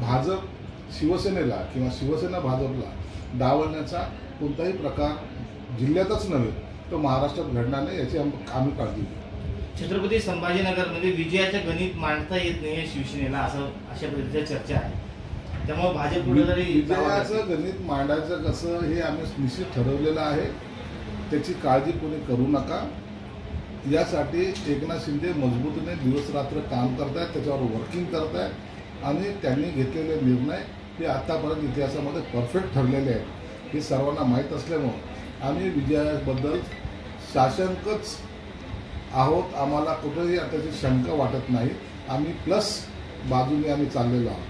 भाजप शिवसेनेला किंवा शिवसेना भाजपला डावलण्याचा कोणताही प्रकार जिल्ह्यातच नव्हे तो महाराष्ट्रात घडणार नाही याची आम्ही काळजी घेऊ. छत्रपती संभाजीनगरमध्ये विजयाचं गणित मांडता येत नाही शिवसेनेला अशा पद्धतीच्या चर्चा आहे. त्यामुळे भाजप कुठेतरी विजयाचं गणित मांडायचं कसं हे आम्ही निश्चित ठरवलेलं आहे. त्याची काळजी कोणी करू नका. यासाठी एकनाथ शिंदे मजबूतीने दिवस रात्र काम करतायत, त्याच्यावर वर्किंग करतायत आणि त्यांनी घेतलेले निर्णय हे आतापर्यंत इतिहासामध्ये परफेक्ट ठरलेले आहेत. हे सर्वांना माहीत असल्यामुळं आम्ही विजयाबद्दल साशंकच आहोत. आम्हाला कुठेही त्याची शंका वाटत नाही. आम्ही प्लस बाजूने आम्ही चाललेलो आहोत.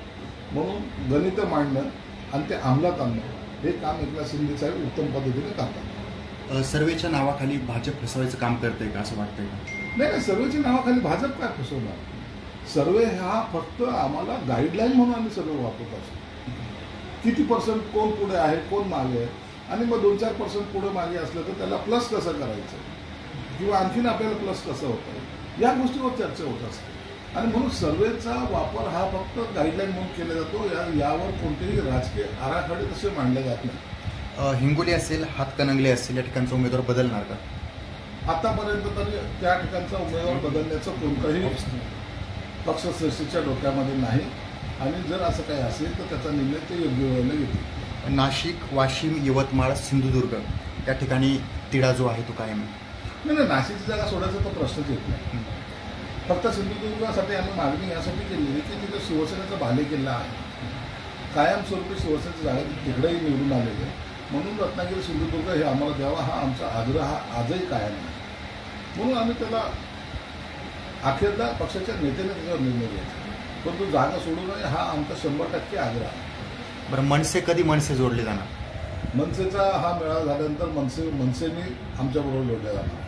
म्हणून गणित मांडणं आणि ते अंमलात आणणं हे काम एकनाथ शिंदे साहेब उत्तम पद्धतीने करतात. सर्वेच्या नावाखाली भाजप फसवायचं काम करतंय का असं वाटतंय का? नाही, सर्वेच्या नावाखाली भाजप काय फसवणार. सर्वे हा फक्त आम्हाला गाईडलाईन म्हणून आम्ही सर्वे वापरत असतो. किती पर्सेंट कोण पुढे आहे, कोण मागे आहे आणि मग 2-4% पुढे मागे असलं तर त्याला प्लस कसं करायचं किंवा आणखीन आपल्याला प्लस कसं होतं या गोष्टीवर चर्चा होत असते. आणि म्हणून सर्वेचा वापर हा फक्त गाईडलाईन म्हणून केला जातो. यावर कोणतेही राजकीय आराखडे तसे मांडले जात नाही. हिंगोली असेल, हातकणंगले असेल या ठिकाणचा उमेदवार बदलणार का? आतापर्यंत तरी त्या ठिकाणचा उमेदवार बदलण्याचं कोणताही पक्षश्रेष्ठीच्या डोक्यामध्ये नाही आणि जर असं काही असेल तर त्याचा निर्णय ते योग्य वेळेला घेतील. नाशिक, वाशिम, यवतमाळ, सिंधुदुर्ग या ठिकाणी तिढा जो आहे तो कायम नाही. नाशिकची जागा सोडायचा तो प्रश्नच येत नाही. फक्त सिंधुदुर्गासाठी आम्ही मागणी यासाठी केलेली की तिथे शिवसेनेचा बालेकिल्ला आहे. कायमस्वरूपी शिवसेनेची जागा तिकडेही निवडून आलेली आहे. म्हणून रत्नागिरी सिंधुदुर्ग हे आम्हाला द्यावा हा आमचा आग्रह आजही कायम आहे. म्हणून आम्ही त्याला अखेरला पक्षाच्या नेत्याने त्याच्यावर निर्णय घ्यायचा. परंतु जागा सोडू नये हा आमचा 100% आग्रह आहे. बरं, मनसे कधी मनसे जोडले जाणार? मनसेचा हा मेळावा झाल्यानंतर मनसेने आमच्याबरोबर जोडला जाणार.